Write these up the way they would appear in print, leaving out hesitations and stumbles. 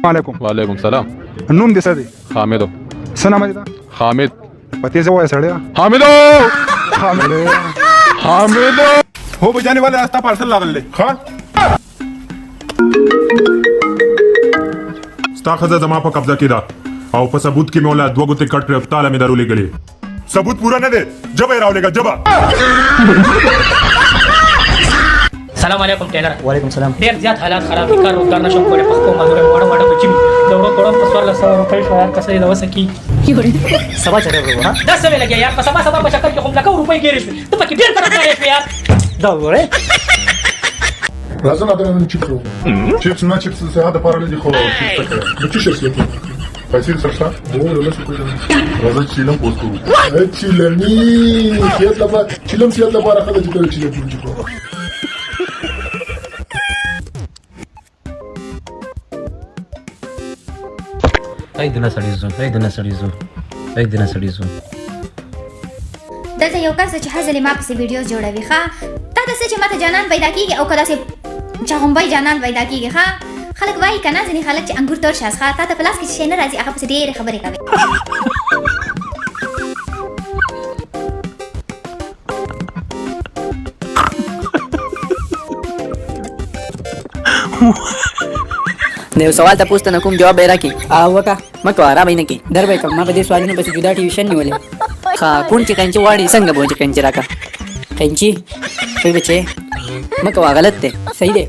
वालेकुम. वालेकुم सलाम. नूम दे सदी हामिदो. सना मजदा हामिद. पति से वो सड़या हामिदो. हामिद हामिदो. हो बजाने वाले रास्ता पार्सल लागल ले हाँ स्ता खजा जमा पर कब्जा किया और पर सबूत की मौला दो गुते कट रफ्तार में दारू ले गए सबूत पूरा न दे जब राव लेगा जब सलाम अलैकुम टेलर. वालेकुम सलाम. ډېر زیات حالات خراب دي. کار روزګار نشم کولی. پښتو مزدوري وړه وړه بچي مې د وړو کړو په 1400 روپۍ شو. یار کسې د وسه کی سبا چره ورو ها 10 سوي لګي یار. په سبا په چکر کې خو لکه روپۍ ګیرې شوې. ته پکې ډېر طرف نه یار. دا وره Razem adamın chipsu. Chips na chips se hada para de خو chips تکړه. د چی شي لکه. پیسې سره وو له څه کوي. راځي چیلم پوسټو. اې چیلمي کیت لبا چیلم سیات لبا راخه د چیلم چیلم. اې دنا سړی زو اې دنا سړی زو اې دنا سړی زو دلته یو کس چې هزلې ما پسې ویډیوز جوړوي ښا تا داسې چې ماته جانان پیدا کیږي او کله چې چاغمبای جانان پیدا کیږي ښا خلک وایي کنه ځینې خلک چې انګور تور شاس ښا تا ته پلاس کې شي نه راځي هغه پسې ډېرې خبرې کوي نو سوال ته پوښتنه کوم جواب به راکې او وکا مکو آرام نه کې در به کوم ما په دې سوالونو پسې جدا ټیوشن نیولې خا کون چې کنچ واړي څنګه بوج کنچ راکا کنچی په بچي مکو غلط ده صحیح دی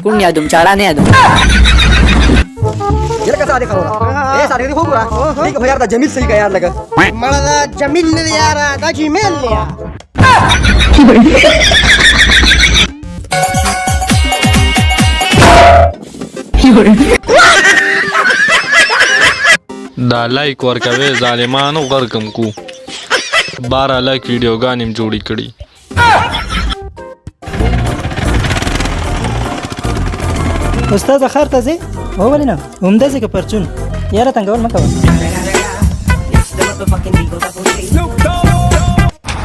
کون یادوم چاړه نه یادوم یره کا ساده خبره اے ساده دی خو ګورا دغه خو یار دا جمیل صحیح کا یار لګا مړه دا جمیل نه دی یاره دا جمیل دی یاره. دا لایک ورکوي ظالمانو غرقم کو 12 لایک ویډیوګانې جوړې کړي. استاد اخر ته زی هو ولینه عمده زی که پرچون یاره تنگول مکو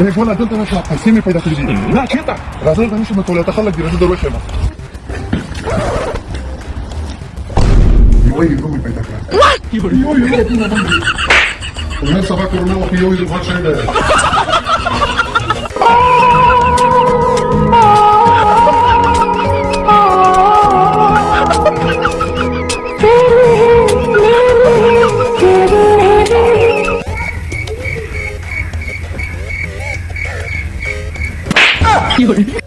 اې ګولا دلته راشه پیسې مې پیدا کړې دي. نه چیرته راځه دا نشم کولای ته خلک دې راځه دروي شم. یو مې پیدا کړه. نن سبا کورونا وخت یو ځل شي ده.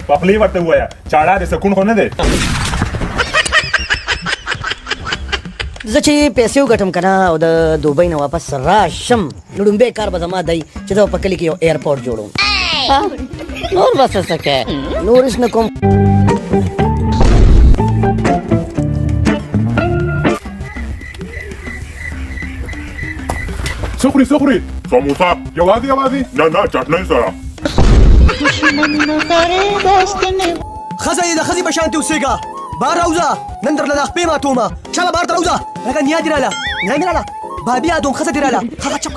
पपली ورته وایا چاړه د سکون خو نه ده زه چې پیسې وګټم کنه او د دوبۍ نه واپس راشم نو ډومبه کار به زما دی چې دا په کلی کې یو ایرپورټ جوړوم. نور بس څه کې نور هیڅ نه کوم. سخري سموسا یوازې نه چټنۍ سره خزه یې د خزي په شانتي اوسېږه بار راوځه نن درله د خپې ماتومه چله بار ته راوځه لکه نیا دې راله نیا مې راله بابي ادم خزه دې راله هغه چپ